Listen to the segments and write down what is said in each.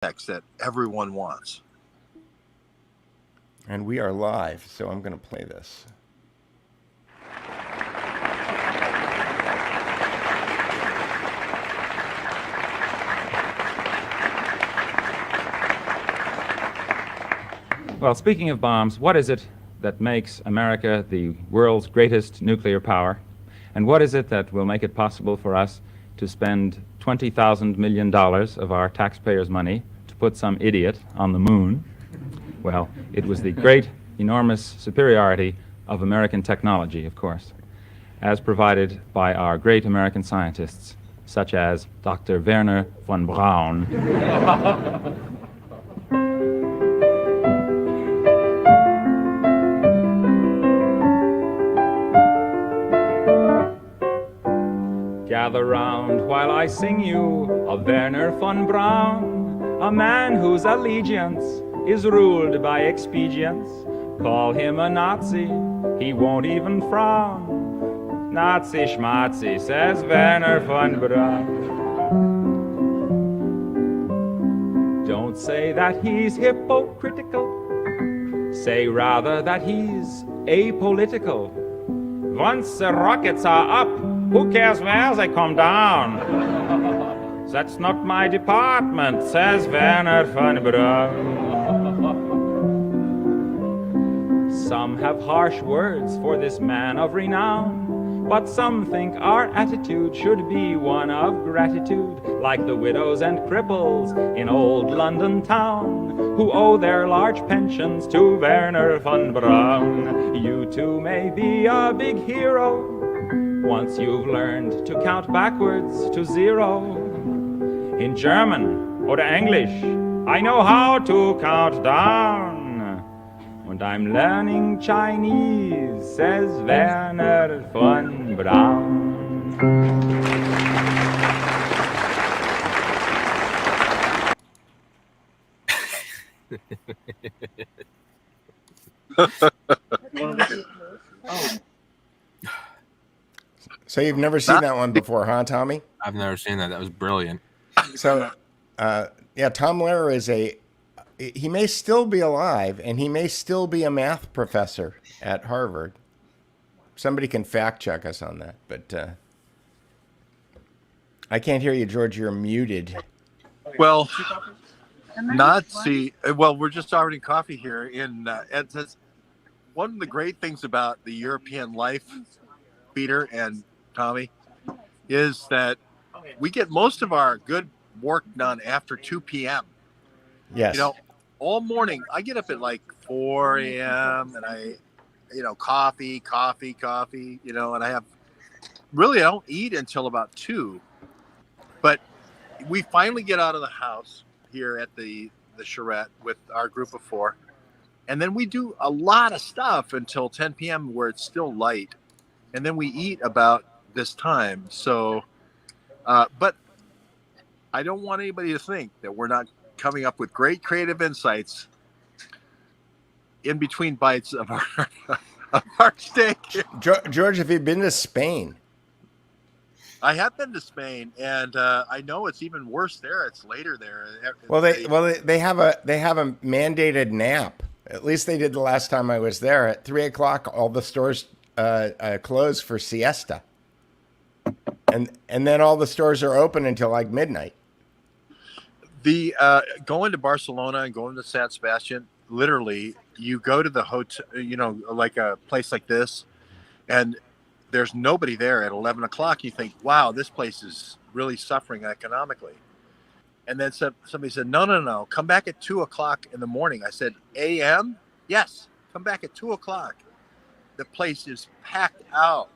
that everyone wants. And we are live, so I'm going to play this. Well, speaking of bombs, what is it that makes America the world's greatest nuclear power? And what is it that will make it possible for us to spend $20,000 million of our taxpayers' money to put some idiot on the moon? Well, it was the great, enormous superiority of American technology, of course, as provided by our great American scientists, such as Dr. Werner von Braun. Gather round while I sing you of Werner von Braun, a man whose allegiance is ruled by expedience. Call him a Nazi, he won't even frown. Nazi Schmazi, says Werner von Braun. Don't say that he's hypocritical, say rather that he's apolitical. Once the rockets are up, who cares where they come down? That's not my department, says Werner von Braun. Some have harsh words for this man of renown, but some think our attitude should be one of gratitude, like the widows and cripples in old London town, who owe their large pensions to Werner von Braun. You too may be a big hero once you've learned to count backwards to zero. In German or English, I know how to count down. And I'm learning Chinese, says Werner von Braun. So you've never seen that one before, huh, Tommy? I've never seen that. That was brilliant. So, yeah, Tom Lehrer is he may still be alive, and he may still be a math professor at Harvard. Somebody can fact check us on that, but I can't hear you, George. You're muted. Well, Nazi. Well, we're just starting coffee here. Ed says one of the great things about the European life, Peter and Tommy, is that we get most of our good work done after 2 p.m. Yes. You know, all morning I get up at like 4 a.m. and I, coffee, and I don't eat until about 2. But we finally get out of the house here at the charrette with our group of 4. And then we do a lot of stuff until 10 p.m. where it's still light. And then we eat about this time. So, but I don't want anybody to think that we're not coming up with great creative insights in between bites of our steak. George, have you been to Spain? I have been to Spain, and I know it's even worse there. It's later there. Well, they have a mandated nap. At least they did the last time I was there. At 3:00, all the stores close for siesta, and then all the stores are open until like midnight. The going to Barcelona and going to San Sebastian, literally, you go to the hotel, like a place like this, and there's nobody there at 11 o'clock. You think, wow, this place is really suffering economically. And then somebody said, no, come back at 2 o'clock in the morning. I said, a.m.? Yes, come back at 2 o'clock. The place is packed out.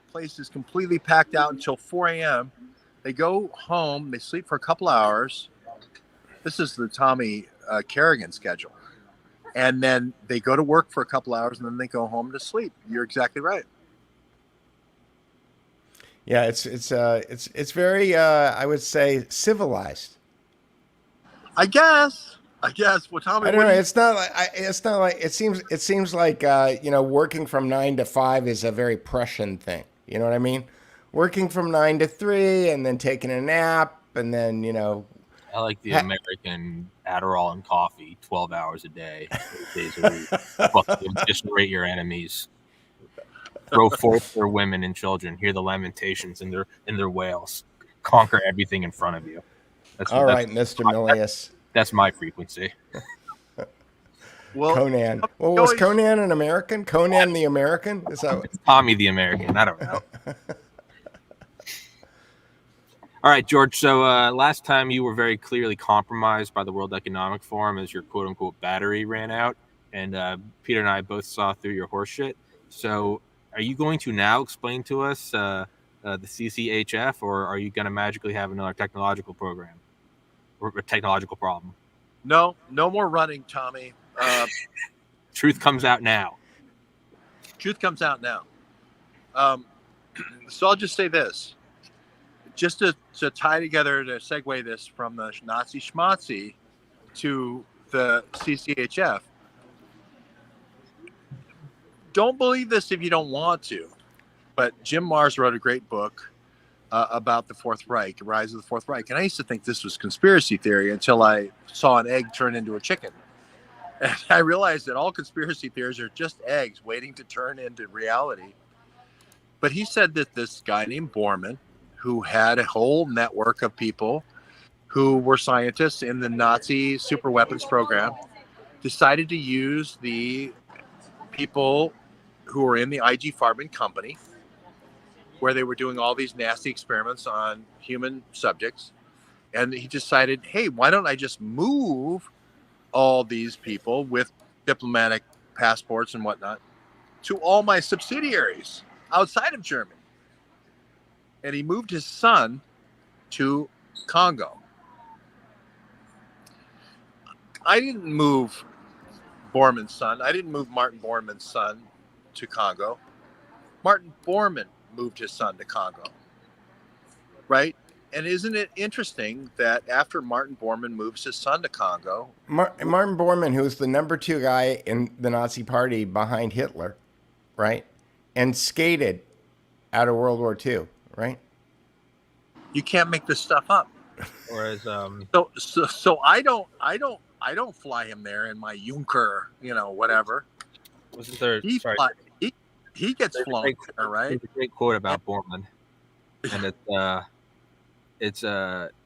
The place is completely packed out until 4 a.m. They go home, they sleep for a couple hours. This is the Tommy Kerrigan schedule. And then they go to work for a couple hours, and then they go home to sleep. You're exactly right. Yeah, it's very I would say civilized. I guess. Well, Tommy, I don't know. It's not like it seems like working from 9 to 5 is a very Prussian thing. You know what I mean? Working from 9 to 3 and then taking a nap and then I like the American Adderall and coffee, 12 hours a day, 8 days a week. Fuck you, eviscerate your enemies. Throw forth their women and children. Hear the lamentations in their wails. Conquer everything in front of you. All right, Mr. Milius. That's my frequency. Well, Conan. Well, was Conan an American? Conan the American? Is that It's Tommy the American. I don't know. All right, George. So last time you were very clearly compromised by the World Economic Forum as your quote-unquote battery ran out, and Peter and I both saw through your horseshit. So are you going to now explain to us the CCHF, or are you going to magically have another technological program or a technological problem? No more running, Tommy. Truth comes out now. Truth comes out now. So I'll just say this. Just to tie together, to segue this from the Nazi Schmazi to the CCHF. Don't believe this if you don't want to, but Jim Marrs wrote a great book about the Fourth Reich, Rise of the Fourth Reich. And I used to think this was conspiracy theory until I saw an egg turn into a chicken. And I realized that all conspiracy theories are just eggs waiting to turn into reality. But he said that this guy named Borman, who had a whole network of people who were scientists in the Nazi super weapons program, decided to use the people who were in the IG Farben company, where they were doing all these nasty experiments on human subjects. And he decided, hey, why don't I just move all these people with diplomatic passports and whatnot to all my subsidiaries outside of Germany. And he moved his son to Congo. I didn't move Borman's son. I didn't move Martin Borman's son to Congo. Martin Borman moved his son to Congo. Right? And isn't it interesting that after Martin Borman moves his son to Congo... Martin Borman, who's the number 2 guy in the Nazi party behind Hitler, right? And skated out of World War II. Right? You can't make this stuff up. Whereas, so I don't fly him there in my Junker, whatever. Wasn't there? He gets flown there, right? There's a great quote about Borman, and it's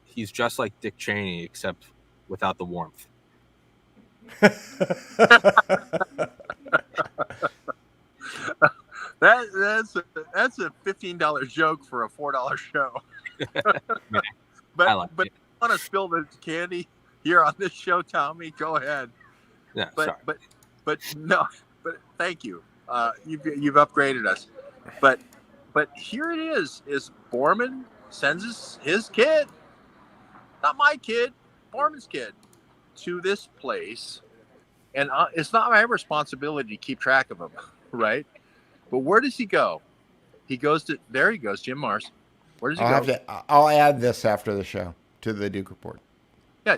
he's just like Dick Cheney except without the warmth. That's a $15 joke for a $4 show. But I like it. You want to spill the candy here on this show, Tommy? Go ahead. Yeah, but thank you. You've upgraded us. But here it is Borman sends his kid, not my kid, Borman's kid, to this place, and it's not my responsibility to keep track of him, right? But where does he go? He goes to Jim Marrs. Where does he go? I'll add this after the show to the Duke Report. Yeah,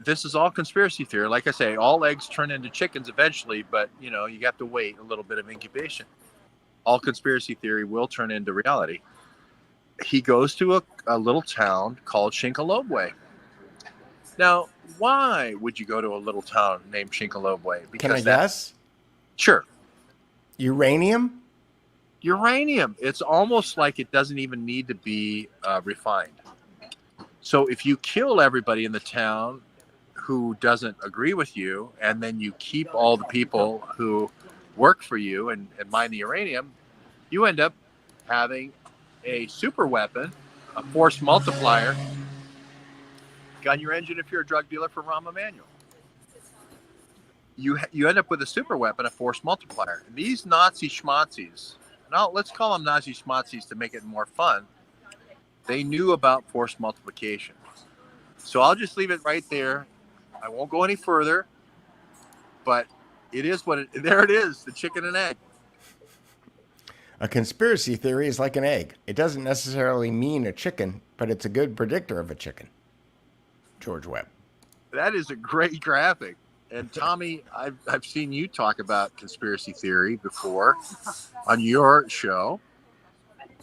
this is all conspiracy theory. Like I say, all eggs turn into chickens eventually, but you have to wait a little bit of incubation. All conspiracy theory will turn into reality. He goes to a little town called Shinkolobwe. Now, why would you go to a little town named Shinkolobwe? Can I guess? Sure. Uranium? It's almost like it doesn't even need to be refined. So if you kill everybody in the town who doesn't agree with you, and then you keep all the people who work for you and mine the uranium, you end up having a super weapon, a force multiplier, gun your engine if you're a drug dealer for Rahm Emanuel. You end up with a super weapon, a force multiplier. And these Nazi schmazis, now let's call them Nazi schmazis to make it more fun, they knew about force multiplication. So I'll just leave it right there. I won't go any further, but it is there it is, the chicken and egg. A conspiracy theory is like an egg. It doesn't necessarily mean a chicken, but it's a good predictor of a chicken. George Webb. That is a great graphic. And Tommy, I've seen you talk about conspiracy theory before on your show,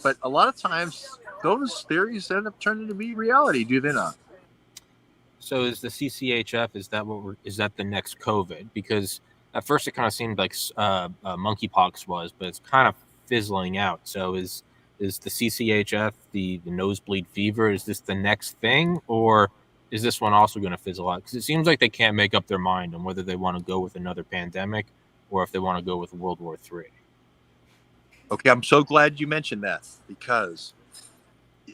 but a lot of times those theories end up turning to be reality, do they not? So is the CCHF, is that the next COVID? Because at first it kind of seemed like monkeypox was, but it's kind of fizzling out. So is the CCHF the nosebleed fever? Is this the next thing, or is this one also going to fizzle out? Because it seems like they can't make up their mind on whether they want to go with another pandemic or if they want to go with World War III. Okay, I'm so glad you mentioned that, because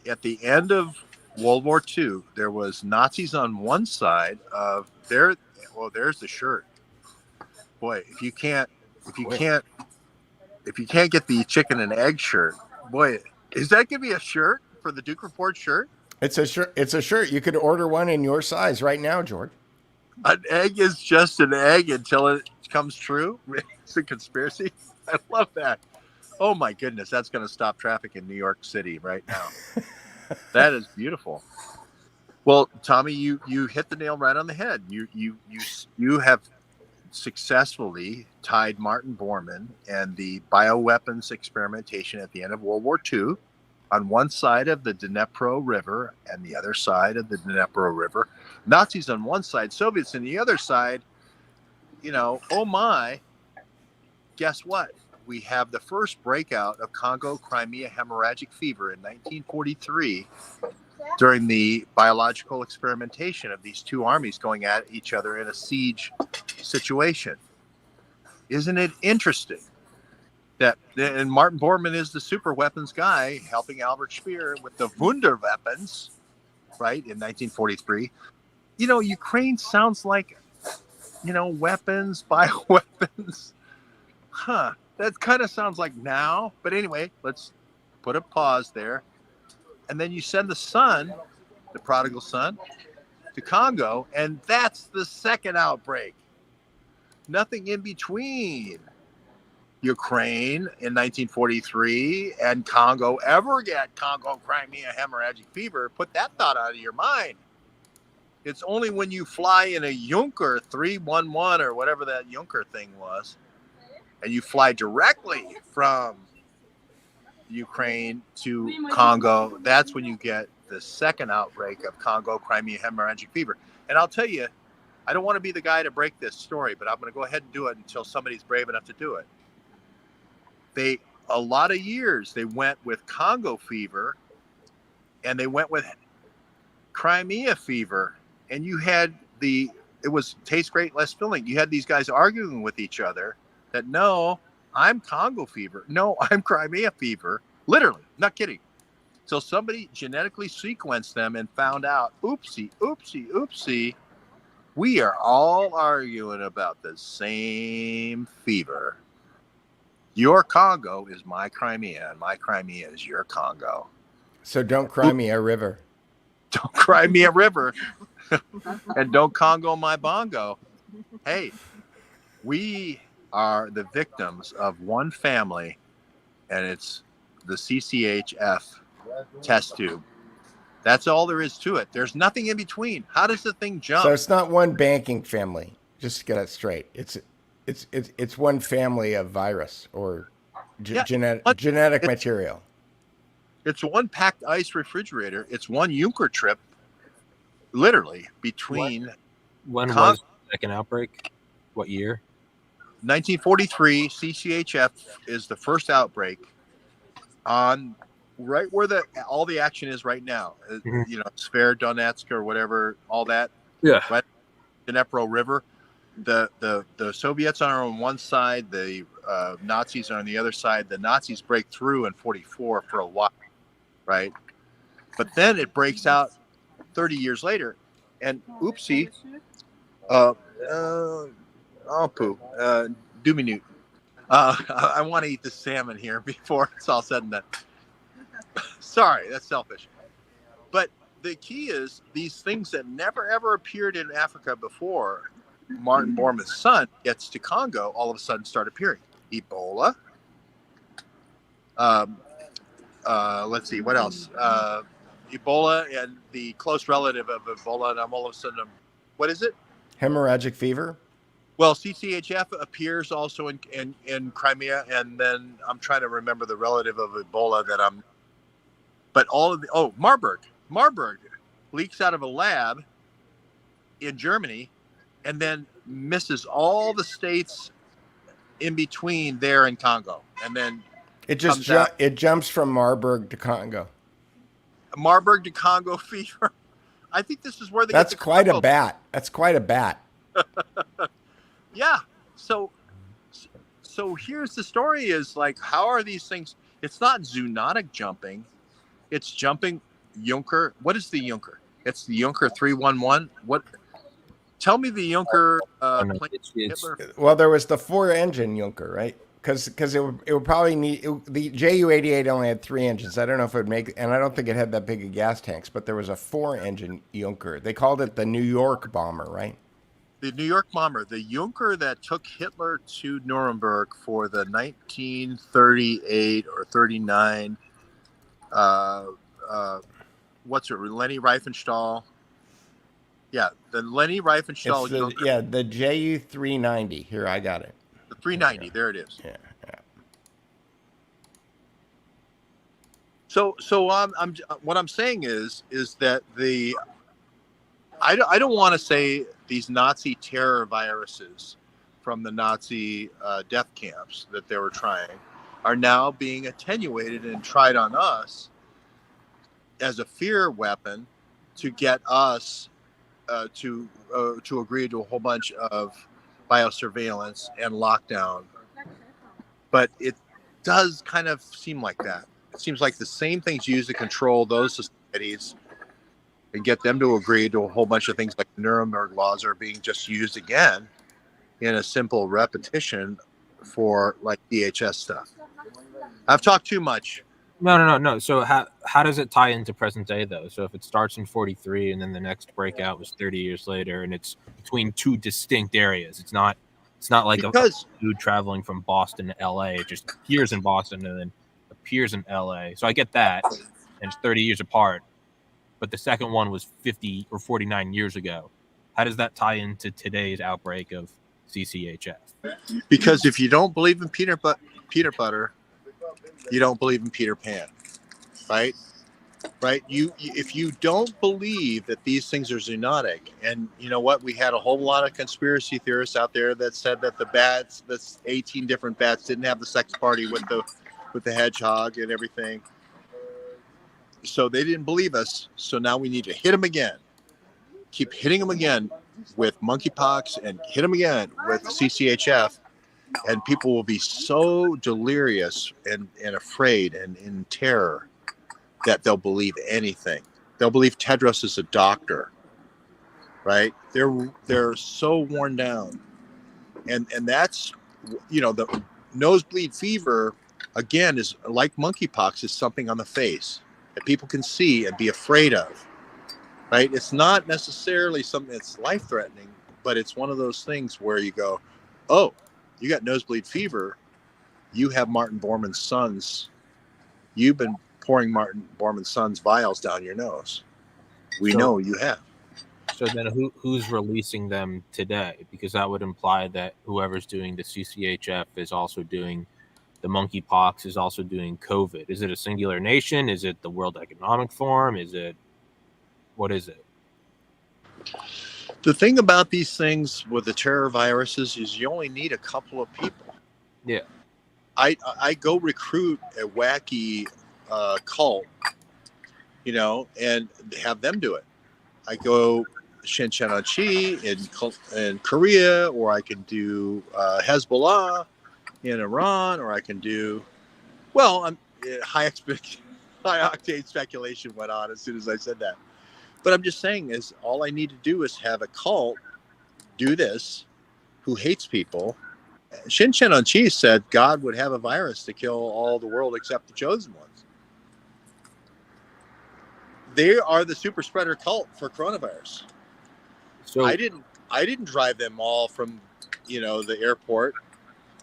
at the end of World War II, there was Nazis on one side of there's the shirt. Boy, if you can't get the chicken and egg shirt, boy, is that gonna be a shirt for the Duke Report shirt? It's a shirt. It's a shirt. You could order one in your size right now, George. An egg is just an egg until it comes true. It's a conspiracy. I love that. Oh my goodness, that's going to stop traffic in New York City right now. That is beautiful. Well, Tommy, you hit the nail right on the head. You have successfully tied Martin Borman and the bioweapons experimentation at the end of World War II on one side of the Dnipro River and the other side of the Dnipro River. Nazis on one side, Soviets on the other side. Oh my, guess what? We have the first breakout of Congo Crimea hemorrhagic fever in 1943 during the biological experimentation of these two armies going at each other in a siege situation. Isn't it interesting that, and Martin Bormann is the super weapons guy helping Albert Speer with the Wunder weapons, right, in 1943. Ukraine sounds like, weapons, bioweapons. Huh. That kind of sounds like now. But anyway, let's put a pause there. And then you send the son, the prodigal son, to Congo, and that's the second outbreak. Nothing in between Ukraine in 1943 and Congo ever get Congo Crimea hemorrhagic fever. Put that thought out of your mind. It's only when you fly in a Junker 311 or whatever that Junker thing was, and you fly directly from Ukraine to Congo, that's when you get the second outbreak of Congo Crimea hemorrhagic fever. And I'll tell you, I don't want to be the guy to break this story, but I'm going to go ahead and do it until somebody's brave enough to do it. A lot of years, they went with Congo fever, and they went with Crimea fever, and you had it was tastes great, less filling. You had these guys arguing with each other that, no, I'm Congo fever. No, I'm Crimea fever. Literally, not kidding. So somebody genetically sequenced them and found out, oopsie, we are all arguing about the same fever. Your Congo is my Crimea, and my Crimea is your Congo. So don't cry me a river. Don't cry me a river. And don't Congo my bongo. Hey, we are the victims of one family, and it's the CCHF test tube. That's all there is to it. There's nothing in between. How does the thing jump? So it's not one banking family. Just to get it straight. It's one family of virus or genetic material. It's one packed ice refrigerator. It's one Junker trip, literally, between. When was the second outbreak? What year? 1943. CCHF is the first outbreak on right where all the action is right now. Mm-hmm. Sver, Donetsk, or whatever, all that. Yeah. Right, Dnipro River. The Soviets are on one side. The Nazis are on the other side. The Nazis break through in 1944 for a while, right? But then it breaks out 30 years later, and oopsie, do-minute. I want to eat the salmon here before it's all said and done. Sorry, that's selfish. But the key is these things that never ever appeared in Africa before Martin Bormann's son gets to Congo, all of a sudden start appearing. Ebola. Let's see, what else? Ebola and the close relative of Ebola, and I'm all of a sudden, what is it? Hemorrhagic fever? Well, CCHF appears also in Crimea, and then I'm trying to remember the relative of Ebola but all of Marburg. Marburg leaks out of a lab in Germany, and then misses all the states in between there in Congo, and then It just comes out it jumps from Marburg to Congo. Marburg to Congo fever. I think this is where they That's get the quite a Congo. bat. That's quite a bat. Yeah. So here's the story: is like, how are these things? It's not zoonotic jumping; it's jumping Juncker. What is the Juncker? It's the Juncker 311. What? Tell me the Juncker plane. Hitler. Well, there was the 4-engine Junker, right? Because it would probably need the Ju-88 only had 3 engines. I don't know if it would make, and I don't think it had that big of gas tanks. But there was a 4-engine Junker. They called it the New York bomber, right? The New York bomber, the Junker that took Hitler to Nuremberg for the 1938 or 39. What's it? Leni Riefenstahl. Yeah, the Leni Riefenstahl. The Ju-390. Here, I got it. The 390. There it is. Yeah. So what I'm saying is that I don't want to say these Nazi terror viruses from the Nazi death camps that they were trying are now being attenuated and tried on us as a fear weapon to get us to agree to a whole bunch of biosurveillance and lockdown. But it does kind of seem like that. It seems like the same things used to control those societies and get them to agree to a whole bunch of things like Nuremberg laws are being just used again in a simple repetition for like DHS stuff. I've talked too much. No. So how does it tie into present day though? So if it starts in 43 and then the next breakout was 30 years later and it's between two distinct areas, it's not like a dude traveling from Boston to LA. It just appears in Boston and then appears in LA. So I get that, and it's 30 years apart. But the second one was 50 or 49 years ago. How does that tie into today's outbreak of CCHF? Because if you don't believe in peanut butter, you don't believe in Peter Pan, right? If you don't believe that these things are zoonotic, and you know what, we had a whole lot of conspiracy theorists out there that said that the bats, that's 18 different bats, didn't have the sex party with the hedgehog and everything. So they didn't believe us. So now we need to hit them again. Keep hitting them again with monkeypox and hit them again with CCHF. And people will be so delirious and afraid and in terror that they'll believe anything. They'll believe Tedros is a doctor, right? They're so worn down. And that's, the nosebleed fever, again, is like monkeypox, is something on the face that people can see and be afraid of, right? It's not necessarily something that's life-threatening, but it's one of those things where you go, oh, you got nosebleed fever, you have Martin Borman's sons, you've been pouring Martin Borman's sons vials down your nose. We know you have. So then who's releasing them today? Because that would imply that whoever's doing the CCHF is also doing the monkeypox, is also doing COVID. Is it a singular nation? Is it the World Economic Forum? What is it? The thing about these things with the terror viruses is you only need a couple of people. Yeah. I go recruit a wacky cult, and have them do it. I go Shincheon-chi in Korea, or I can do Hezbollah in Iran, or I can do, high octane speculation went on as soon as I said that. But I'm just saying is all I need to do is have a cult do this who hates people. Shincheon-chi said God would have a virus to kill all the world except the chosen ones. They are the super spreader cult for coronavirus. So I didn't drive them all from, the airport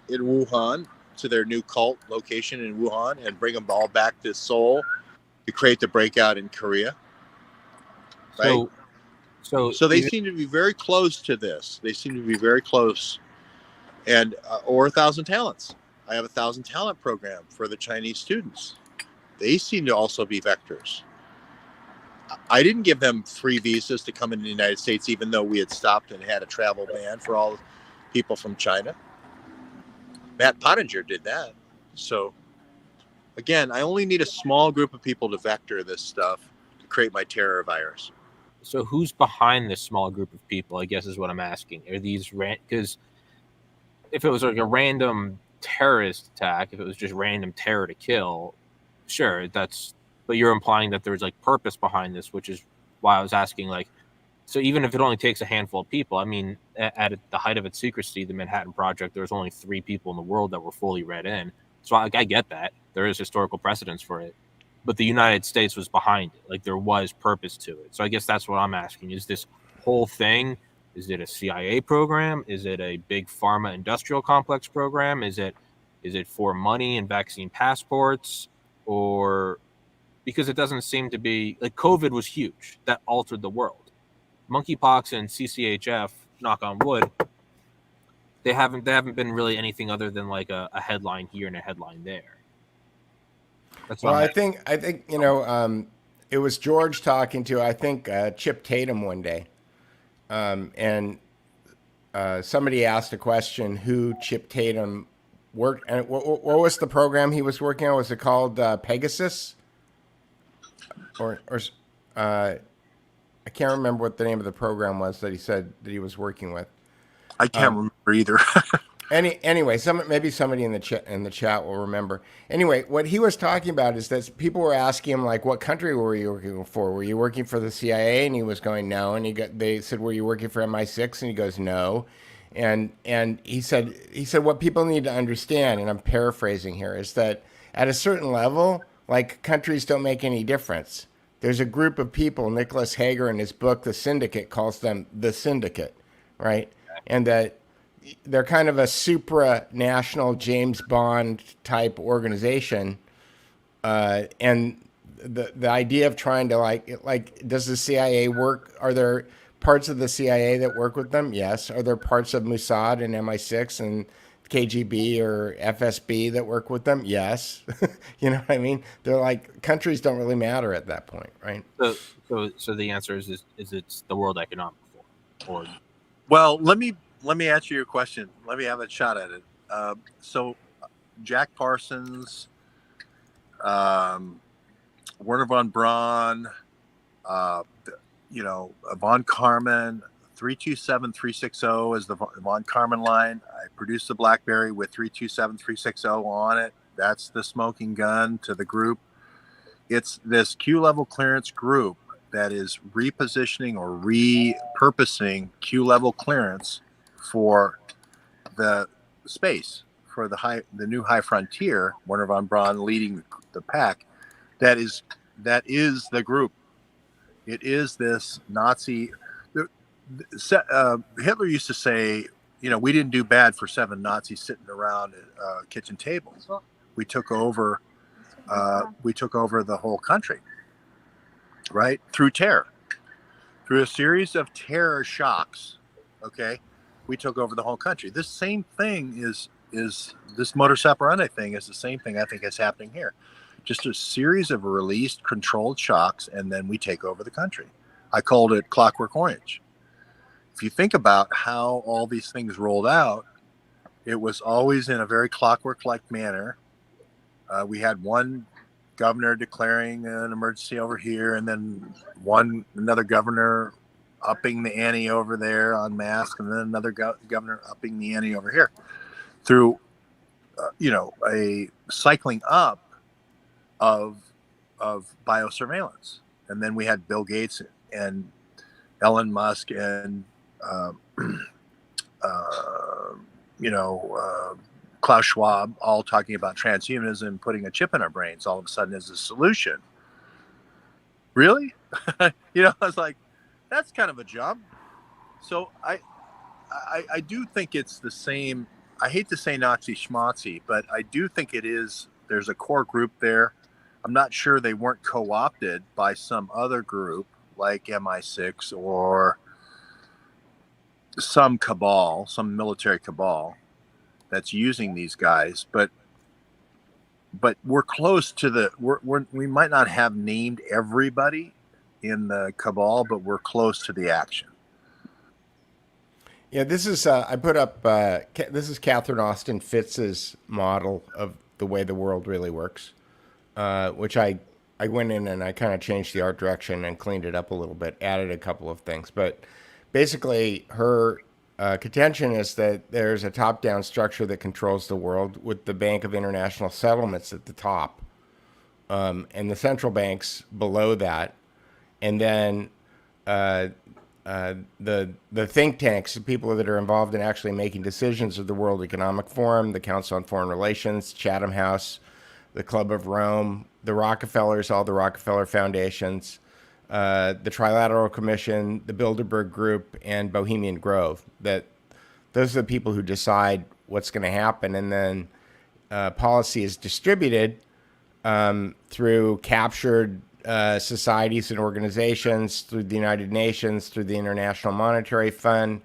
in Wuhan to their new cult location in Wuhan and bring them all back to Seoul to create the breakout in Korea. Right. So they seem to be very close to this. They seem to be very close. And or 1,000 Talents. I have a 1,000 Talent program for the Chinese students. They seem to also be vectors. I didn't give them free visas to come into the United States, even though we had stopped and had a travel ban for all people from China. Matt Pottinger did that. So again, I only need a small group of people to vector this stuff to create my terror virus. So who's behind this small group of people, I guess is what I'm asking. Are these because if it was like a random terrorist attack, if it was just random terror to kill, sure, that's, but you're implying that there's like purpose behind this, which is why I was asking, like, so even if it only takes a handful of people, I mean, at the height of its secrecy, the Manhattan Project, there was only 3 people in the world that were fully read in. So I get that. There is historical precedence for it. But the United States was behind it. Like, there was purpose to it. So I guess that's what I'm asking. Is this whole thing, is it a CIA program? Is it a big pharma industrial complex program? Is it for money and vaccine passports? Or because it doesn't seem to be, like, COVID was huge. That altered the world. Monkeypox and CCHF, knock on wood, they haven't been really anything other than like a headline here and a headline there. That's well, I think it was George talking to, I think, Chip Tatum one day, and somebody asked a question who Chip Tatum worked, and what was the program he was working on? Was it called Pegasus? Or I can't remember what the name of the program was that he said that he was working with. I can't remember either. Anyway, maybe somebody in the chat will remember. Anyway, what he was talking about is that people were asking him, like, what country were you working for? Were you working for the CIA? And he was going, no. And they said, were you working for MI6? And he goes, no. And he said what people need to understand, and I'm paraphrasing here, is that at a certain level, like, countries don't make any difference. There's a group of people, Nicholas Hager in his book, The Syndicate, calls them the Syndicate, right? And that they're kind of a supranational James Bond type organization. And the idea of trying to like, does the CIA work? Are there parts of the CIA that work with them? Yes. Are there parts of Mossad and MI6 and KGB or FSB that work with them? Yes. You know what I mean? They're like, countries don't really matter at that point, right? So the answer is it's the World Economic Forum. Or well, let me answer your question. Let me have a shot at it. So Jack Parsons, Werner von Braun, von Karman, 327360 is the von Karman line. I produced the BlackBerry with 327360 on it. That's the smoking gun to the group. It's this Q level clearance group that is repositioning or repurposing Q level clearance for the space, for the new high frontier. Werner von Braun leading the pack. That is the group. It is this Nazi. Hitler used to say, we didn't do bad for 7 Nazis sitting around at kitchen tables. We took over the whole country, right? Through terror, through a series of terror shocks. Okay, we took over the whole country. This same thing is this modus operandi thing is the same thing I think is happening here. Just a series of released, controlled shocks, and then we take over the country. I called it Clockwork Orange. If you think about how all these things rolled out, it was always in a very clockwork-like manner. We had one governor declaring an emergency over here, and then another governor upping the ante over there on masks, and then another governor upping the ante over here, through a cycling up of biosurveillance. And then we had Bill Gates and Elon Musk and Klaus Schwab all talking about transhumanism, putting a chip in our brains all of a sudden is a solution. Really? I was like, that's kind of a jump. So I do think it's the same. I hate to say Nazi schmazi, but I do think it is. There's a core group there. I'm not sure they weren't co-opted by some other group like MI6 or some cabal, some military cabal that's using these guys. But we're close to we might not have named everybody in the cabal, but we're close to the action. Yeah, this is I put up. This is Catherine Austin Fitz's model of the way the world really works, which I went in and I kind of changed the art direction and cleaned it up a little bit, added a couple of things, but basically her contention is that there's a top-down structure that controls the world with the Bank of International Settlements at the top, and the central banks below that, and then the think tanks, the people that are involved in actually making decisions of the World Economic Forum, the Council on Foreign Relations, Chatham House, the Club of Rome, the Rockefellers, all the Rockefeller foundations, the Trilateral Commission, the Bilderberg Group, and Bohemian Grove. That those are the people who decide what's going to happen, and then policy is distributed through captured societies and organizations, through the United Nations, through the International Monetary Fund,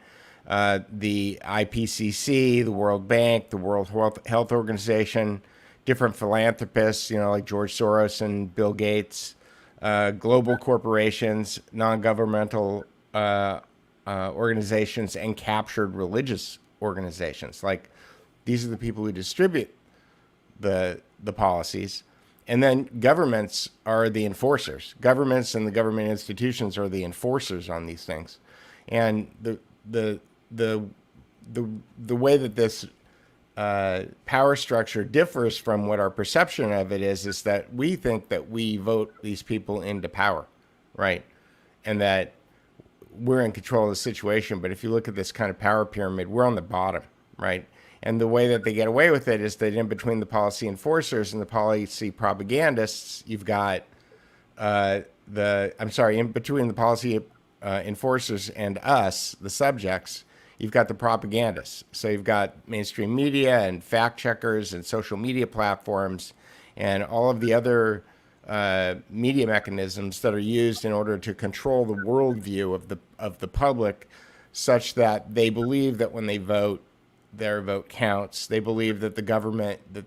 the IPCC, the World Bank, the World Health Organization, different philanthropists, like George Soros and Bill Gates, global corporations, non-governmental organizations, and captured religious organizations. Like, these are the people who distribute the policies. And then governments are the enforcers. Governments and the government institutions are the enforcers on these things. And the way that this power structure differs from what our perception of it is that we think that we vote these people into power, right? And that we're in control of the situation. But if you look at this kind of power pyramid, we're on the bottom, right? And the way that they get away with it is that in between the policy enforcers and the policy propagandists, you've got in between the policy enforcers and us, the subjects, you've got the propagandists. So you've got mainstream media and fact checkers and social media platforms and all of the other media mechanisms that are used in order to control the worldview of the public, such that they believe that when they vote, their vote counts. They believe that the government that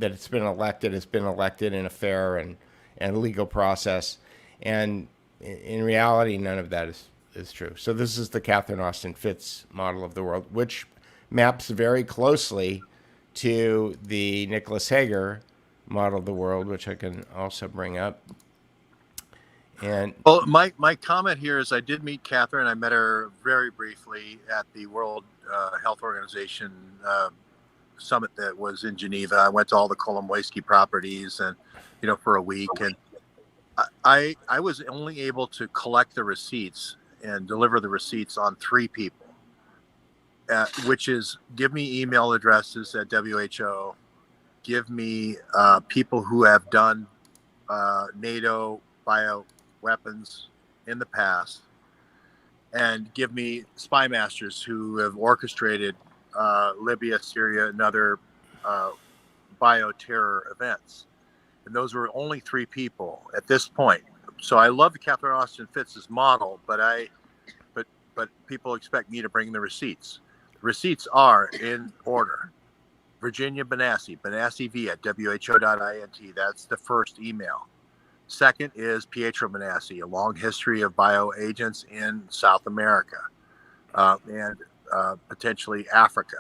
it's been elected has been elected in a fair and legal process. And in reality, none of that is true. So this is the Catherine Austin Fitz model of the world, which maps very closely to the Nicholas Hager model of the world, which I can also bring up. And well, my comment here is I did meet Catherine. I met her very briefly at the World Health Organization summit that was in Geneva. I went to all the Kolomoisky properties and, for a week. And I was only able to collect the receipts and deliver the receipts on 3 people, which is give me email addresses at WHO, give me people who have done NATO bioweapons in the past, and give me spy masters who have orchestrated Libya, Syria, and other bioterror events. And those were only 3 people at this point. So I love the Catherine Austin Fitz's model, but people expect me to bring the receipts. The receipts are in order. Virginia Benassi, Benassi V at who.int. That's the first email. Second is Pietro Benassi, a long history of bioagents in South America and potentially Africa.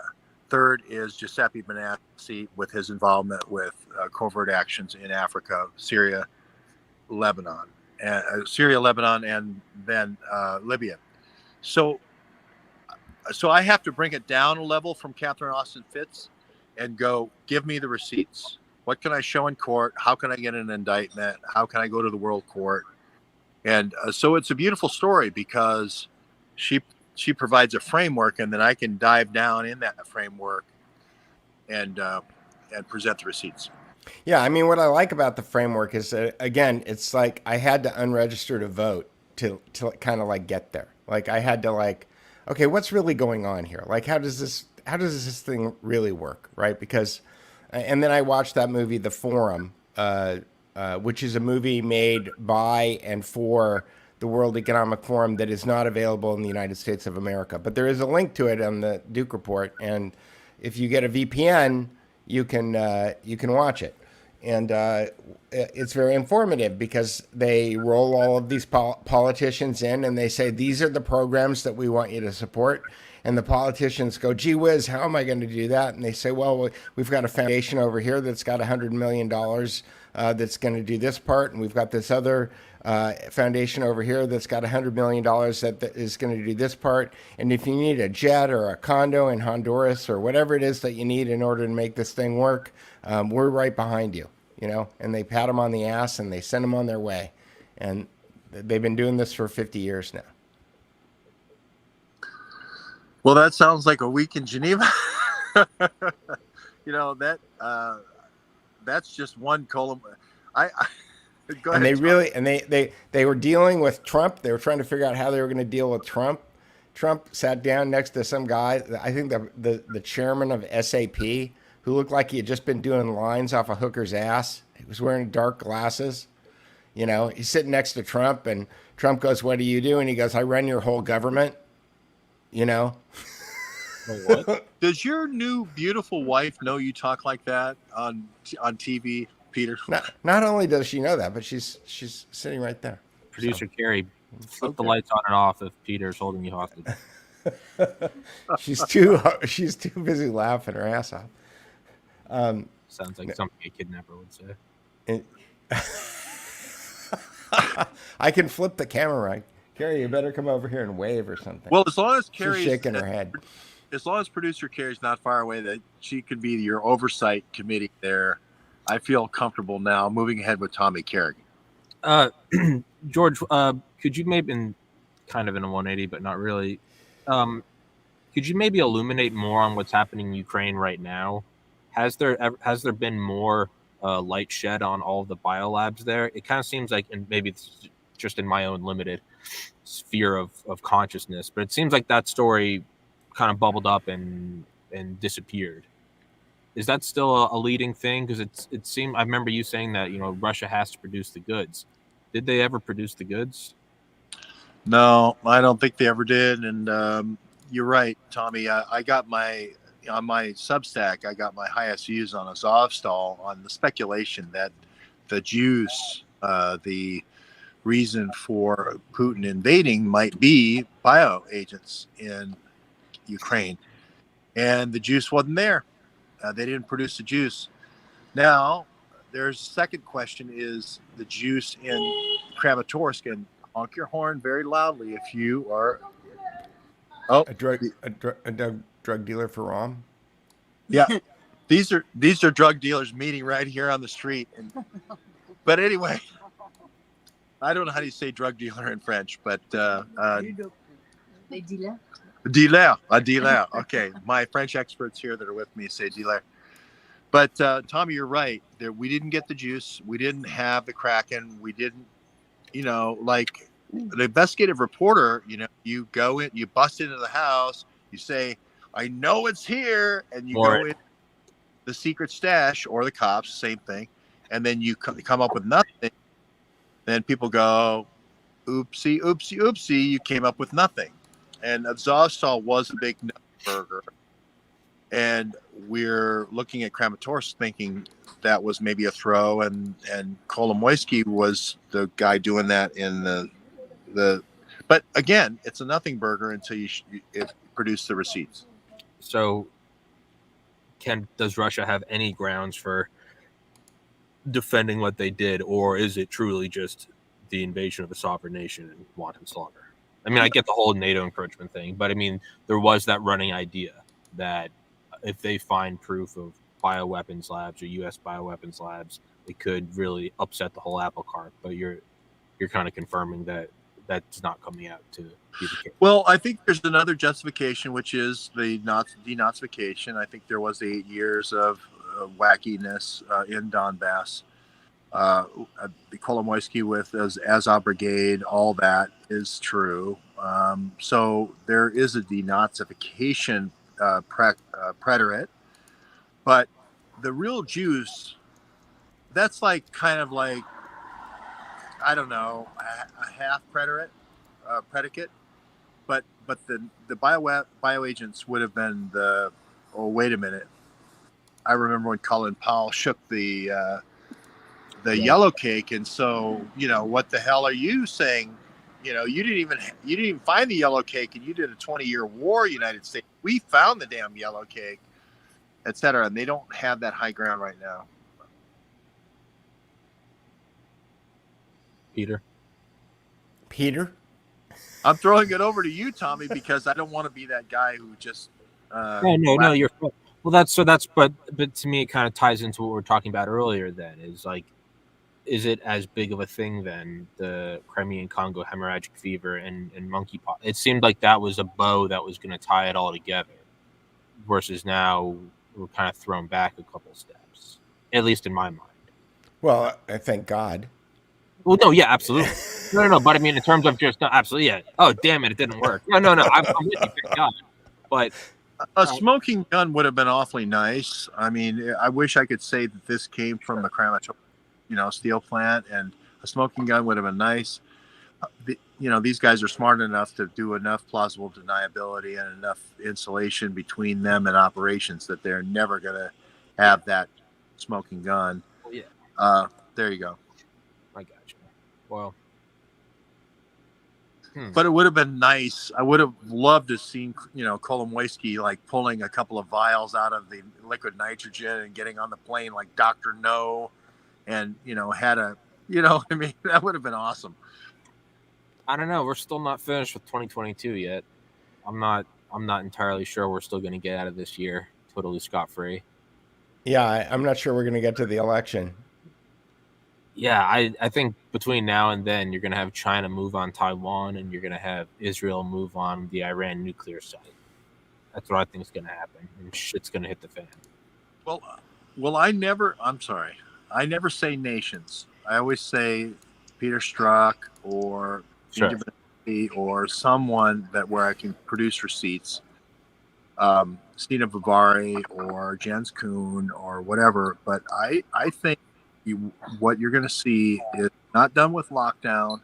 Third is Giuseppe Benassi with his involvement with covert actions in Africa, Syria, Lebanon, and then Libya. So I have to bring it down a level from Catherine Austin Fitz and go, give me the receipts. What can I show in court? How can I get an indictment? How can I go to the World Court? And so it's a beautiful story because she provides a framework, and then I can dive down in that framework and present the receipts. yeah, I mean, what I like about the framework is that, again, it's like I had to unregister to vote to kind of like get there. Like I had to okay, what's really going on here? Like, how does this thing really work, right? Because and then I watched that movie, The Forum, which is a movie made by and for the World Economic Forum that is not available in the United States of America. But there is a link to it on the Duke Report, and if you get a VPN, you can watch it. And it's very informative because they roll all of these politicians in and they say, these are the programs that we want you to support. And the politicians go, gee whiz, how am I going to do that? And they say, well, we've got a foundation over here that's got $100 million that's going to do this part. And we've got this other foundation over here that's got $100 million that is going to do this part. And if you need a jet or a condo in Honduras or whatever it is that you need in order to make this thing work, we're right behind you, you know. And they pat them on the ass and they send them on their way. And they've been doing this for 50 years now. Well, that sounds like a week in Geneva. You know, that's just one column. I go ahead. And they really, and they were dealing with Trump. They were trying to figure out how they were going to deal with Trump. Trump sat down next to some guy, I think the chairman of SAP, who looked like he had just been doing lines off a hooker's ass. He was wearing dark glasses. You know, he's sitting next to Trump, and Trump goes, "What do you do?" And he goes, "I run your whole government." You know? What? Does your new beautiful wife know you talk like that on TV, Peter? Not only does she know that, but she's sitting right there. Producer Carrie, flip the lights on and off if Peter's holding you hostage. She's too busy laughing her ass off. Sounds like something a kidnapper would say. I can flip the camera right. Carrie, you better come over here and wave or something. Well, as long as Carrie's shaking her head. As long as producer Carrie's not far away, that she could be your oversight committee there, I feel comfortable now moving ahead with Tommy Kerrigan. George, could you maybe, kind of in a 180, but not really, could you maybe illuminate more on what's happening in Ukraine right now? Has there been more light shed on all of the biolabs there? It kind of seems like, and maybe it's just in my own limited sphere of consciousness, but it seems like that story kind of bubbled up and disappeared. Is that still a leading thing? Because it seemed, I remember you saying that, you know, Russia has to produce the goods. Did they ever produce the goods? No, I don't think they ever did. And you're right, Tommy. I got on my Substack, I got my highest views on Azovstal on the speculation that the Jews, the reason for Putin invading might be bioagents in Ukraine, and the juice wasn't there. They didn't produce the juice. Now, there's a second question: is the juice in Kramatorsk? And honk your horn very loudly if you are a drug dealer for Rom. Yeah, these are drug dealers meeting right here on the street. But anyway. I don't know how you say drug dealer in French, but dealer. Okay, my French experts here that are with me say dealer. But Tommy, you're right. We didn't get the juice. We didn't have the Kraken. We didn't, you know, like the investigative reporter. You know, you go in, you bust into the house, you say, "I know it's here," and you go in the secret stash or the cops, same thing, and then you come up with nothing. Then people go, oopsie, oopsie, oopsie, you came up with nothing. And Azovstal was a big burger. And we're looking at Kramatorsk thinking that was maybe a throw. And Kolomoisky was the guy doing that in the but again, it's a nothing burger until you produce the receipts. So does Russia have any grounds for defending what they did, or is it truly just the invasion of a sovereign nation and wanton slaughter? I mean, I get the whole NATO encroachment thing, but I mean, there was that running idea that if they find proof of bioweapons labs or U.S. bioweapons labs, it could really upset the whole apple cart. But you're kind of confirming that that's not coming out to be the case. Well, I think there's another justification, which is the denazification. I think there was 8 years of wackiness in Donbass. The Kolomoisky with Azov Brigade, all that is true. So there is a denazification preterite, but the real juice, that's like kind of like, I don't know, a half predicate, but the bioagents would have been the, oh, wait a minute. I remember when Colin Powell shook the the yellow cake. And so, what the hell are you saying? You didn't even find the yellow cake, and you did a 20-year war, United States. We found the damn yellow cake, et cetera. And they don't have that high ground right now. Peter? I'm throwing it over to you, Tommy, because I don't want to be that guy who just. No, you're. Well, but to me, it kind of ties into what we were talking about earlier. Then is it as big of a thing then, the Crimean Congo hemorrhagic fever and monkeypox? It seemed like that was a bow that was going to tie it all together, versus now we're kind of thrown back a couple steps, at least in my mind. Well, I thank God. Well, no, yeah, absolutely. No. But I mean, in terms of just absolutely, yeah. Oh, damn it didn't work. No. I'm with you, thank God. But a smoking gun would have been awfully nice. I mean, I wish I could say that this came from the crematorium, steel plant, and a smoking gun would have been nice. These guys are smart enough to do enough plausible deniability and enough insulation between them and operations that they're never going to have that smoking gun. Well, yeah. There you go. I got you. Well. But it would have been nice. I would have loved to have seen, Kolomoisky like pulling a couple of vials out of the liquid nitrogen and getting on the plane like Dr. No, and had a, that would have been awesome. I don't know. We're still not finished with 2022 yet. I'm not entirely sure we're still going to get out of this year totally scot-free. Yeah, I'm not sure we're going to get to the election. Yeah, I think between now and then, you're going to have China move on Taiwan, and you're going to have Israel move on the Iran nuclear site. That's what I think is going to happen, and shit's going to hit the fan. Well, I never say nations. I always say Peter Strzok or Sure. or someone where I can produce receipts. Stina Bavari or Jens Kuhn or whatever. But I think what you're going to see is not done with lockdown.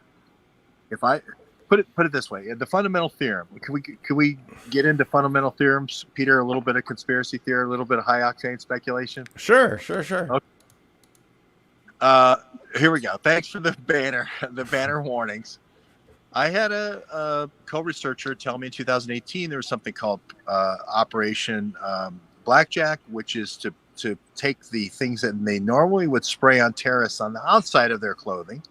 If I put it this way, the fundamental theorem. Can we get into fundamental theorems, Peter? A little bit of conspiracy theory, a little bit of high octane speculation. Sure. Okay. Here we go. Thanks for the banner warnings. I had a co-researcher tell me in 2018 there was something called Operation Blackjack, which is to take the things that they normally would spray on terrorists on the outside of their clothing,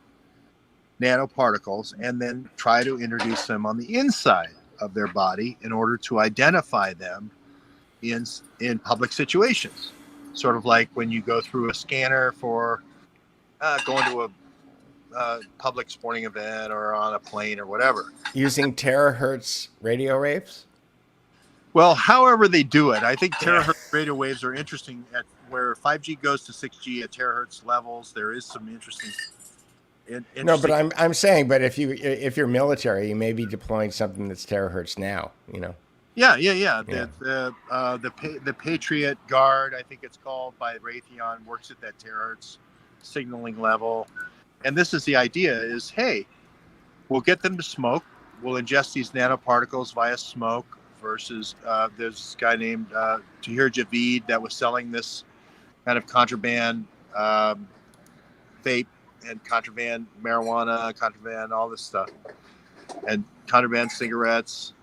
nanoparticles, and then try to introduce them on the inside of their body in order to identify them in public situations. Sort of like when you go through a scanner for going to a public sporting event or on a plane or whatever. Using terahertz radio waves? Well, however they do it, I think terahertz radio waves are interesting. At where 5G goes to 6G at terahertz levels, there is some interesting. No, but I'm saying, but if you're military, you may be deploying something that's terahertz now. Yeah. Yeah. The Patriot Guard, I think it's called, by Raytheon, works at that terahertz signaling level. And this is the idea: is hey, we'll get them to smoke. We'll ingest these nanoparticles via smoke. Versus there's this guy named Tahir Javid that was selling this kind of contraband vape and contraband marijuana, contraband all this stuff, and contraband cigarettes,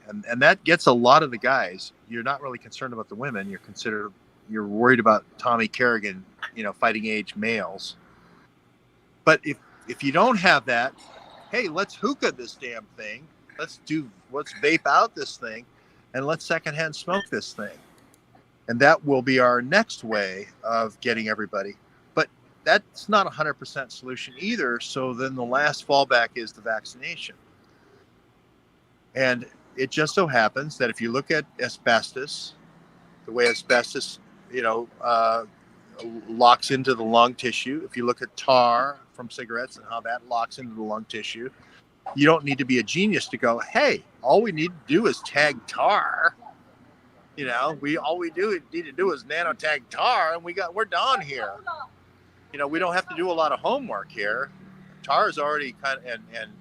and that gets a lot of the guys. You're not really concerned about the women. You're worried about Tommy Kerrigan, fighting age males. But if you don't have that, hey, let's hookah this damn thing. Let's vape out this thing. And let's secondhand smoke this thing. And that will be our next way of getting everybody. But that's not a 100% solution either. So then the last fallback is the vaccination. And it just so happens that if you look at asbestos, the way asbestos, locks into the lung tissue, if you look at tar from cigarettes and how that locks into the lung tissue, you don't need to be a genius to go, hey, all we need to do is tag tar. All we need to do is nanotag tar, and we're done here. We don't have to do a lot of homework here. Tar is already and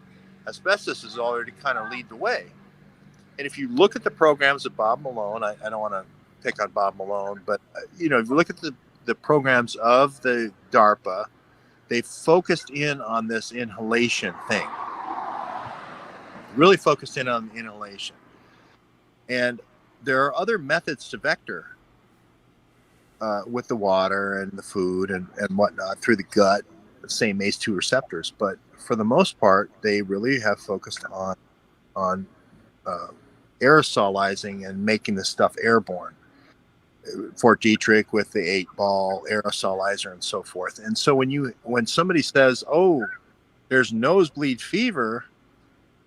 asbestos is already kind of lead the way. And if you look at the programs of Bob Malone, I don't want to pick on Bob Malone, but if you look at the programs of the DARPA, they focused in on this inhalation thing. Really focused in on inhalation. And there are other methods to vector with the water and the food and whatnot through the gut, the same ACE2 receptors. But for the most part, they really have focused on aerosolizing and making the stuff airborne. Fort Detrick with the 8-ball aerosolizer and so forth. And so when somebody says, "Oh, there's nosebleed fever,"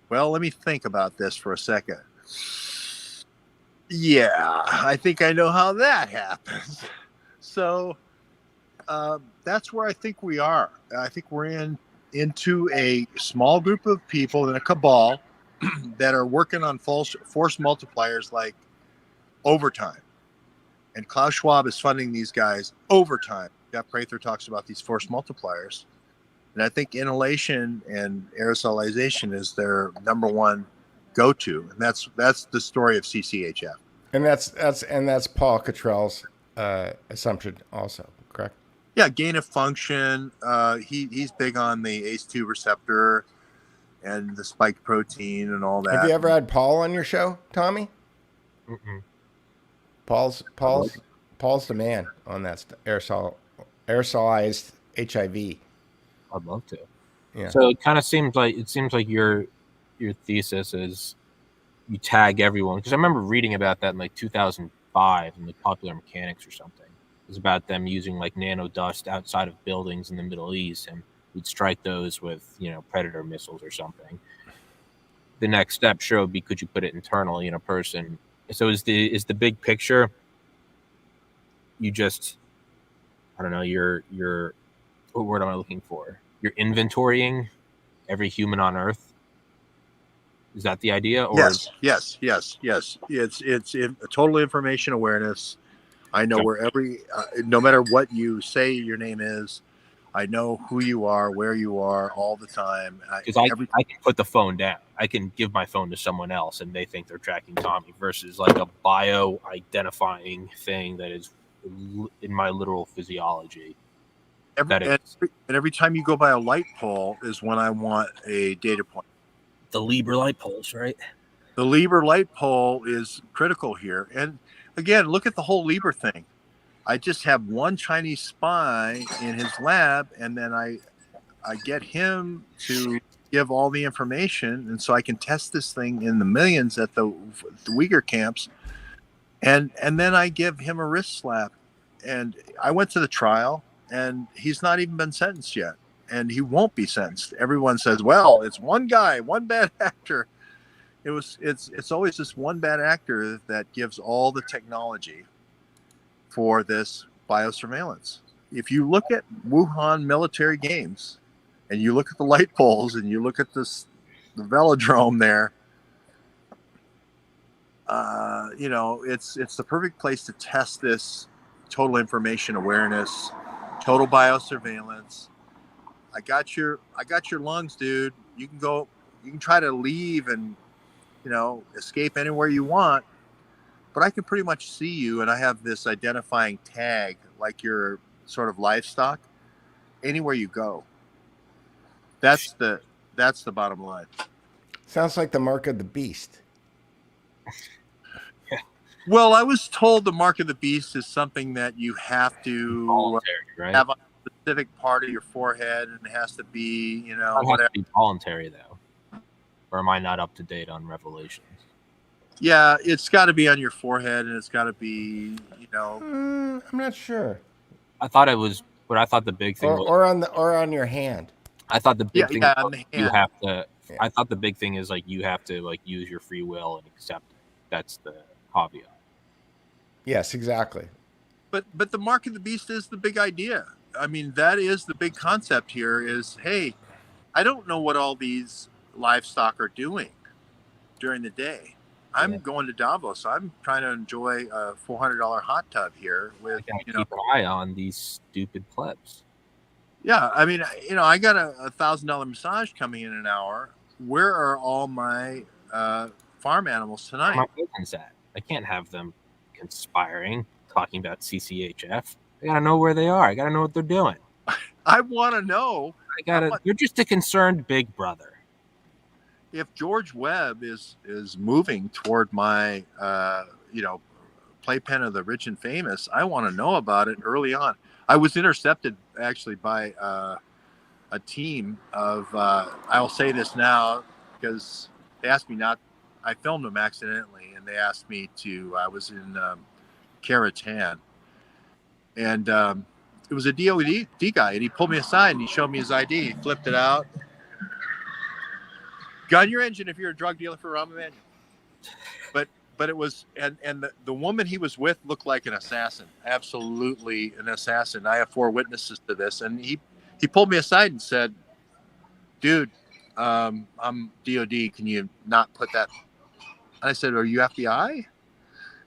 well, let me think about this for a second. Yeah, I think I know how that happens. So that's where I think we are. I think we're into a small group of people in a cabal that are working on force multipliers like overtime. And Klaus Schwab is funding these guys overtime. Jeff Prather talks about these force multipliers. And I think inhalation and aerosolization is their number one go-to. And that's the story of CCHF. And that's Paul Cottrell's assumption also, correct? Yeah, gain of function. He's big on the ACE2 receptor and the spike protein and all that. Have you ever had Paul on your show, Tommy? Mm-mm. Paul's the man on that aerosolized HIV. I'd love to. Yeah. So it kind of seems like your thesis is you tag everyone, because I remember reading about that in like 2005 in like Popular Mechanics or something. It was about them using like nano dust outside of buildings in the Middle East, and we'd strike those with Predator missiles or something. The next step sure would be, could you put it internally in a person? So is the big picture, you just, I don't know, you're what word am I looking for? You're inventorying every human on Earth. Is that the idea? Or Yes. It's total information awareness. I know where no matter what you say your name is, I know who you are, where you are all the time. Because I can put the phone down. I can give my phone to someone else and they think they're tracking Tommy, versus like a bio-identifying thing that is in my literal physiology. Every time you go by a light pole is when I want a data point. The Liber light poles, right? The Liber light pole is critical here. And again, look at the whole Liber thing. I just have one Chinese spy in his lab, and then I get him to give all the information, and so I can test this thing in the millions at the Uyghur camps, and then I give him a wrist slap. And I went to the trial, and he's not even been sentenced yet, and he won't be sentenced. Everyone says, "Well, it's one guy, one bad actor." It's always this one bad actor that gives all the technology for this biosurveillance. If you look at Wuhan military games and you look at the light poles and you look at the velodrome there, it's the perfect place to test this total information awareness, total biosurveillance. I got your lungs, dude. You can try to leave and escape anywhere you want, but I can pretty much see you, and I have this identifying tag like your sort of livestock anywhere you go. That's the bottom line. Sounds like the mark of the beast. Well, I was told the mark of the beast is something that you have to have on a specific part of your forehead, and it has to be, it has to be voluntary, though. Or am I not up to date on Revelations? Yeah, it's got to be on your forehead, and it's got to be, I'm not sure. I thought it was, but I thought the big thing was, or on your hand. I thought the big thing on the hand. You have to. Yeah. I thought the big thing is like you have to like use your free will and accept it. That's the caveat. Yes, exactly. But the mark of the beast is the big idea. I mean, that is the big concept here. Is, hey, I don't know what all these livestock are doing during the day. I'm going to Davos. I'm trying to enjoy a $400 hot tub here with, keep an eye on these stupid plebs. Yeah, I mean, I got a $1,000 massage coming in an hour. Where are all my farm animals tonight? Where are my pigeons at? I can't have them conspiring, talking about CCHF. I gotta know where they are. I gotta know what they're doing. I want to know You're just a concerned big brother. if George Webb is moving toward my playpen of the rich and famous. I want to know about it early on. I was intercepted actually by a team of I'll say this now because they asked me not. I filmed them accidentally, and they asked me to. I was in Caratan, and it was a DOD guy, and he pulled me aside and he showed me his ID. He flipped it out. Gun your engine if you're a drug dealer for Rahm Emanuel. But it was, and the woman he was with looked like an assassin, absolutely an assassin. I have 4 witnesses to this, and he pulled me aside and said, "Dude, I'm DOD. Can you not put that?" And I said, "Are you FBI?" He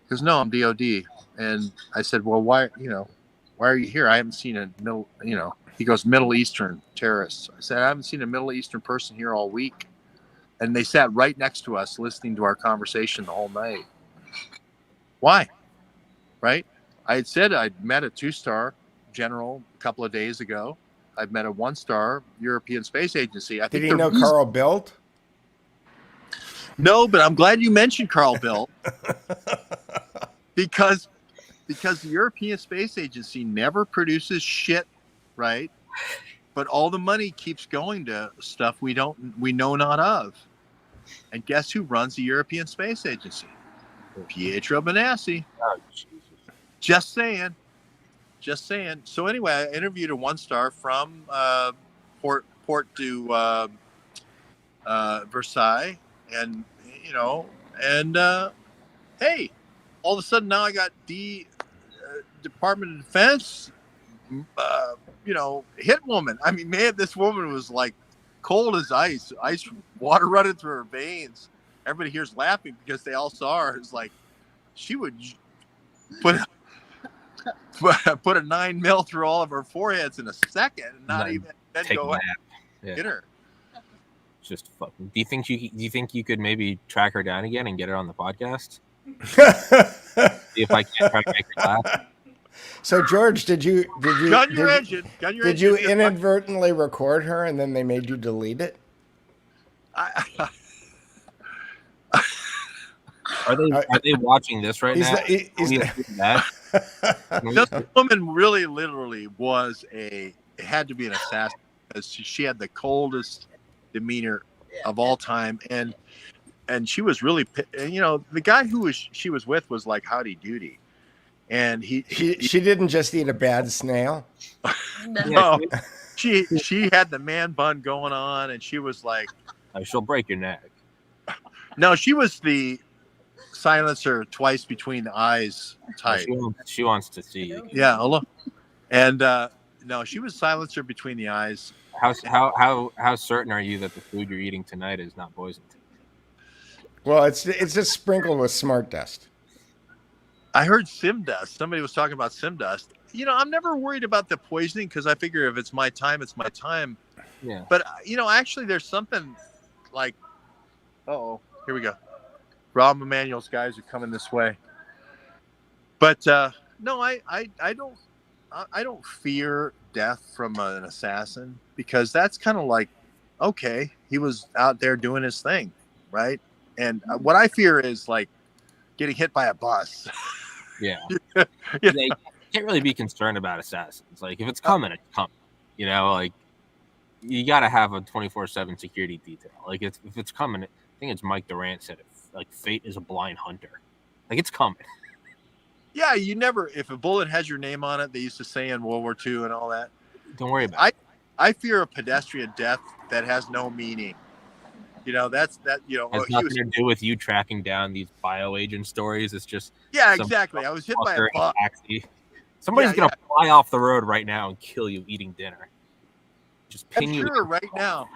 goes, "No, I'm DOD." And I said, "Well, why are you here? I haven't seen a middle, He goes, "Middle Eastern terrorists." I said, "I haven't seen a Middle Eastern person here all week." And they sat right next to us listening to our conversation the whole night. Why? Right? I had said I'd met a 2-star general a couple of days ago. I'd met a 1-star European Space Agency. Did he know Carl Bildt? No, but I'm glad you mentioned Carl Bildt. because the European Space Agency never produces shit, right? But all the money keeps going to stuff we know not of. And guess who runs the European Space Agency? Pietro Benassi. Oh, Jesus. Just saying. So anyway, I interviewed a 1-star from Port to Versailles, and hey, all of a sudden now I got Department of Defense, hit woman. I mean, man, this woman was like cold as ice water running through her veins. Everybody here's laughing because they all saw her. It's like she would put a 9 mil through all of her foreheads in a second, and not even then go get her. Just fucking. Do you think you could maybe track her down again and get her on the podcast? See if I can't try to make her laugh. So George, did you gun your engine? Did you inadvertently record her and then they made you delete it? Are they watching this right now? This woman really, literally had to be an assassin because she had the coldest demeanor of all time, and she was really, the guy she was with was like howdy doody, and she didn't just eat a bad snail. No, she had the man bun going on, and she was like, she'll break your neck. No, she was the silencer twice between the eyes type. She wants to see you. Yeah, hello. And no, she was silencer between the eyes. How certain are you that the food you're eating tonight is not poisoned? Well, it's just sprinkled with smart dust. I heard sim dust. Somebody was talking about sim dust. I'm never worried about the poisoning because I figure if it's my time, it's my time. Yeah. But actually, there's something like, here we go. Rahm Emanuel's guys are coming this way. But no, I don't fear death from an assassin because that's kind of like, okay, he was out there doing his thing, right? And what I fear is like getting hit by a bus. Yeah. You can't really be concerned about assassins. Like if it's coming, it's coming. Like you got to have a 24/7 security detail. Like if it's coming, I think it's Mike Durant said it. Like fate is a blind hunter. Like it's coming. Yeah, if a bullet has your name on it, they used to say in World War II and all that. Don't worry about it. I fear a pedestrian death that has no meaning. Has nothing to do with you tracking down these bioagent stories. It's just exactly. I was hit by a bus. Somebody's gonna fly off the road right now and kill you eating dinner. Just pin you right now.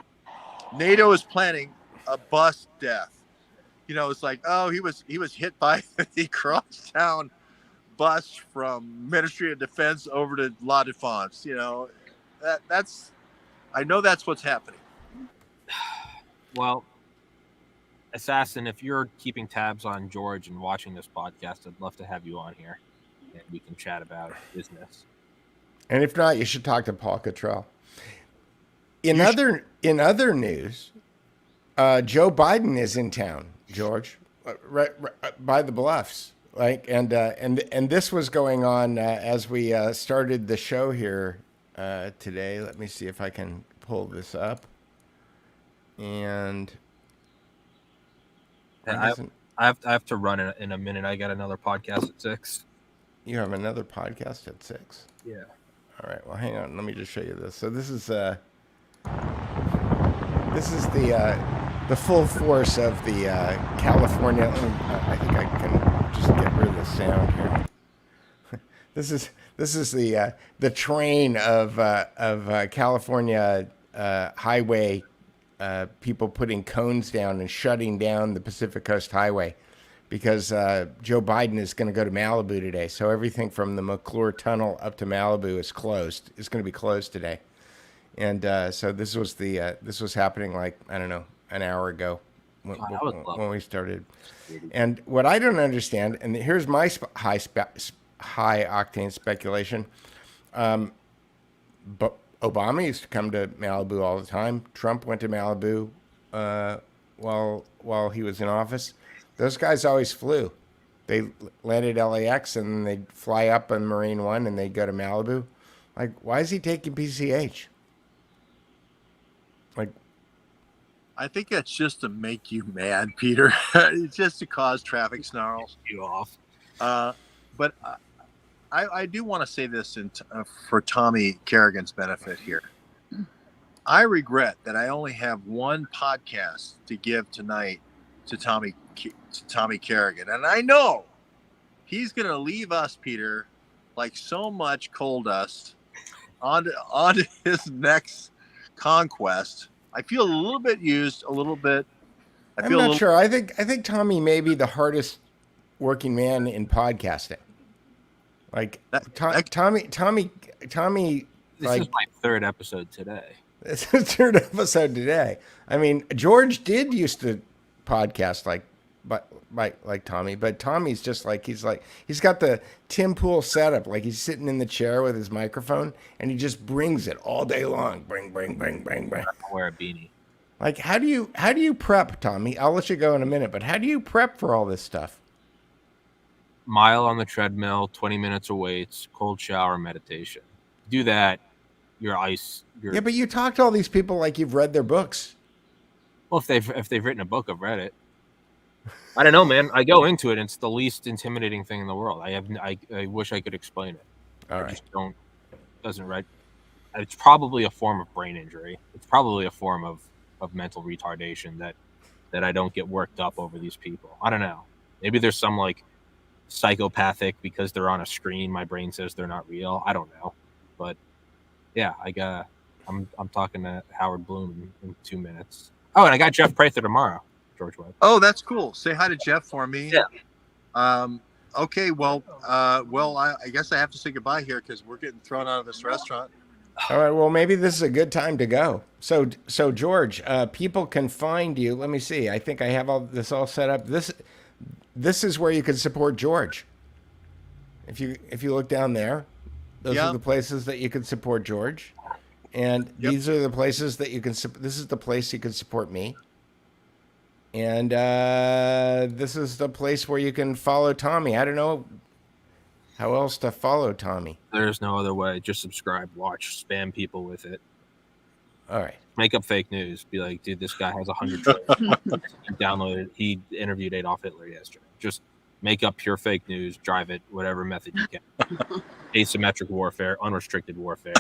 NATO is planning a bus death. It's like, he was hit by the crosstown bus from Ministry of Defense over to La Défense. I know that's what's happening. Well, Assassin, if you're keeping tabs on George and watching this podcast, I'd love to have you on here and we can chat about business. And if not, you should talk to Paul Cottrell. In other news, Joe Biden is in town, George, right by the Bluffs. Like, and this was going on as we started the show here today. Let me see if I can pull this up. And I have to run in a minute. I got another podcast at 6. You have another podcast at 6. Yeah. All right. Well, hang on. Let me just show you this. So this is the full force of the California. I think I can just get rid of the sound here. This is the train of California highway people putting cones down and shutting down the Pacific Coast Highway because Joe Biden is going to go to Malibu today. So everything from the McClure Tunnel up to Malibu is closed. It's going to be closed today. And so this was happening like, I don't know, an hour ago when we started. And what I don't understand, and here's my high octane speculation. But Obama used to come to Malibu all the time. Trump went to Malibu while he was in office. Those guys always flew. They landed LAX and then they'd fly up on Marine One and they'd go to Malibu. Like, why is he taking PCH? Like, I think that's just to make you mad, Peter. It's just to cause traffic snarls. You off. But I do want to say this for Tommy Kerrigan's benefit here. I regret that I only have one podcast to give tonight to Tommy Kerrigan. And I know he's going to leave us, Peter, like so much coal dust on his next conquest. I feel a little bit used, a little bit. I'm not sure. I think Tommy may be the hardest working man in podcasting. Like Tommy. This is my third episode today. It's his third episode today. I mean, George did used to podcast like Tommy, but Tommy's just like he's got the Tim Pool setup. Like he's sitting in the chair with his microphone and he just brings it all day long. Bring. I wear a beanie. Like how do you prep, Tommy? I'll let you go in a minute, but how do you prep for all this stuff? Mile on the treadmill, 20 minutes of weights, cold shower, meditation. Do that, your ice. Yeah, but you talk to all these people like you've read their books. Well, if they've written a book, I've read it. I don't know, man. I go into it. And it's the least intimidating thing in the world. I wish I could explain it. All I right. just don't. Doesn't right. It's probably a form of brain injury. It's probably a form of mental retardation that I don't get worked up over these people. I don't know. Maybe there's some like psychopathic because they're on a screen. My brain says they're not real. I don't know, but yeah, I'm talking to Howard Bloom in 2 minutes. Oh, and I got Jeff Prather tomorrow. George Webb. Oh, that's cool. Say hi to Jeff for me. Yeah. Okay. Well, I guess I have to say goodbye here because we're getting thrown out of this restaurant. All right. Well, maybe this is a good time to go. So George, people can find you. Let me see. I think I have all this all set up. This is where you can support George. If you look down there, those are the places that you can support George, and these are the places that you can. This is the place you can support me, and this is the place where you can follow Tommy. I don't know how else to follow Tommy. There's no other way. Just subscribe, watch, spam people with it. All right. Make up fake news. Be like, dude, this guy has 100. He downloaded. He interviewed Adolf Hitler yesterday. Just make up pure fake news. Drive it whatever method you can. Asymmetric warfare, unrestricted warfare.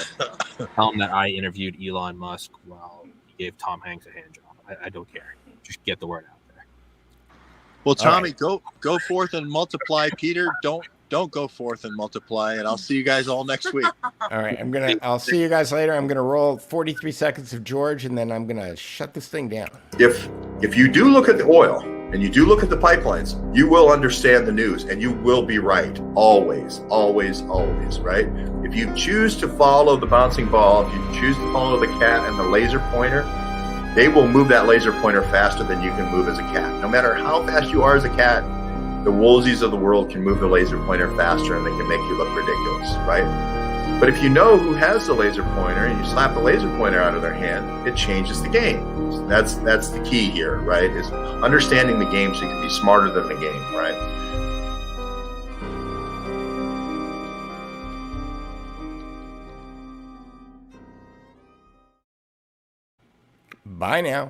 Tell him that I interviewed Elon Musk while he gave Tom Hanks a hand job. I don't care. Just get the word out there. Well, Tommy, go forth and multiply. Peter, don't go forth and multiply, and I'll see you guys all next week. All right, I'll see you guys later. I'm gonna roll 43 seconds of George, and then I'm gonna shut this thing down. If you do look at the oil and you do look at the pipelines, you will understand the news, and you will be right. Always, right? If you choose to follow the bouncing ball, if you choose to follow the cat and the laser pointer, they will move that laser pointer faster than you can move as a cat. No matter how fast you are as a cat, the Woolseys of the world can move the laser pointer faster and they can make you look ridiculous, right? But if you know who has the laser pointer and you slap the laser pointer out of their hand, it changes the game. So that's the key here, right? Is understanding the game so you can be smarter than the game, right? Bye now.